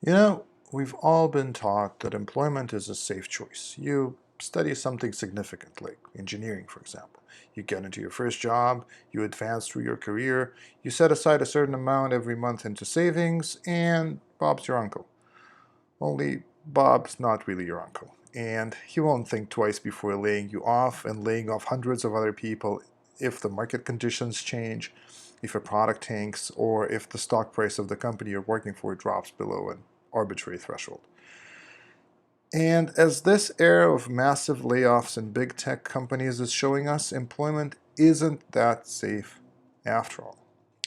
You know, we've all been taught that employment is a safe choice. You study something significant, like engineering, for example. You get into your first job, you advance through your career, you set aside a certain amount every month into savings, and Bob's your uncle. Only Bob's not really your uncle, and he won't think twice before laying you off and laying off hundreds of other people if the market conditions change, if a product tanks, or if the stock price of the company you're working for drops below an arbitrary threshold. And as this era of massive layoffs in big tech companies is showing us, employment isn't that safe after all.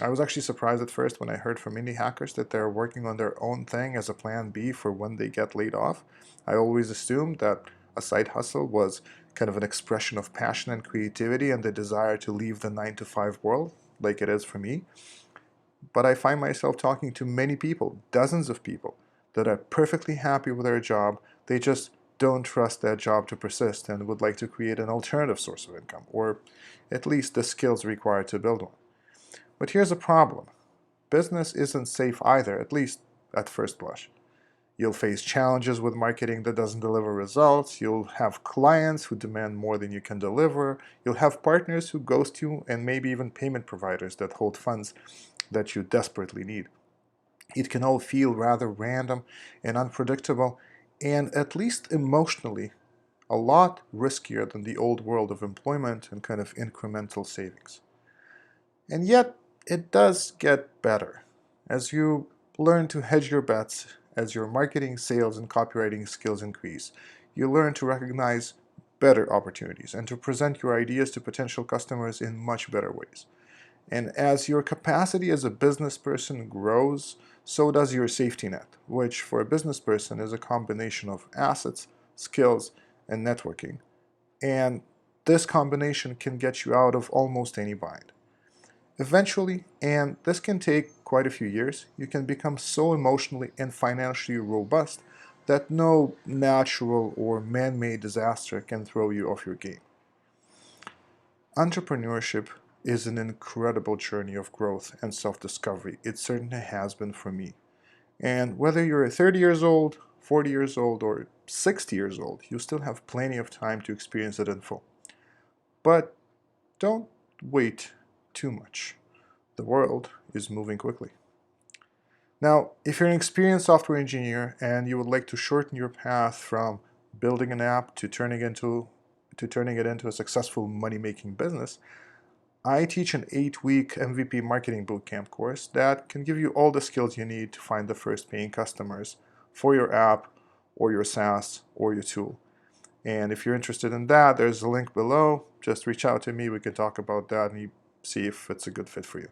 I was actually surprised at first when I heard from indie hackers that they're working on their own thing as a plan B for when they get laid off. I always assumed that a side hustle was kind of an expression of passion and creativity and the desire to leave the 9 to 5 world, like it is for me. But I find myself talking to many people, dozens of people, that are perfectly happy with their job. They just don't trust that job to persist and would like to create an alternative source of income, or at least the skills required to build one. But here's a problem. Business isn't safe either, at least at first blush. You'll face challenges with marketing that doesn't deliver results. You'll have clients who demand more than you can deliver. You'll have partners who ghost you, and maybe even payment providers that hold funds that you desperately need. It can all feel rather random and unpredictable, and at least emotionally, a lot riskier than the old world of employment and kind of incremental savings. And yet, it does get better. As you learn to hedge your bets, as your marketing, sales, and copywriting skills increase, you learn to recognize better opportunities and to present your ideas to potential customers in much better ways. And as your capacity as a business person grows, so does your safety net, which for a business person is a combination of assets, skills, and networking. And this combination can get you out of almost any bind. Eventually, and this can take quite a few years, you can become so emotionally and financially robust that no natural or man-made disaster can throw you off your game. Entrepreneurship is an incredible journey of growth and self-discovery. It certainly has been for me. And whether you're 30 years old, 40 years old, or 60 years old, you still have plenty of time to experience it in full. But don't wait too much. The world is moving quickly. Now, if you're an experienced software engineer and you would like to shorten your path from building an app to turning it into a successful money-making business, I teach an 8-week MVP marketing bootcamp course that can give you all the skills you need to find the first paying customers for your app or your SaaS or your tool. And if you're interested in that, there's a link below. Just reach out to me. We can talk about that and see if it's a good fit for you.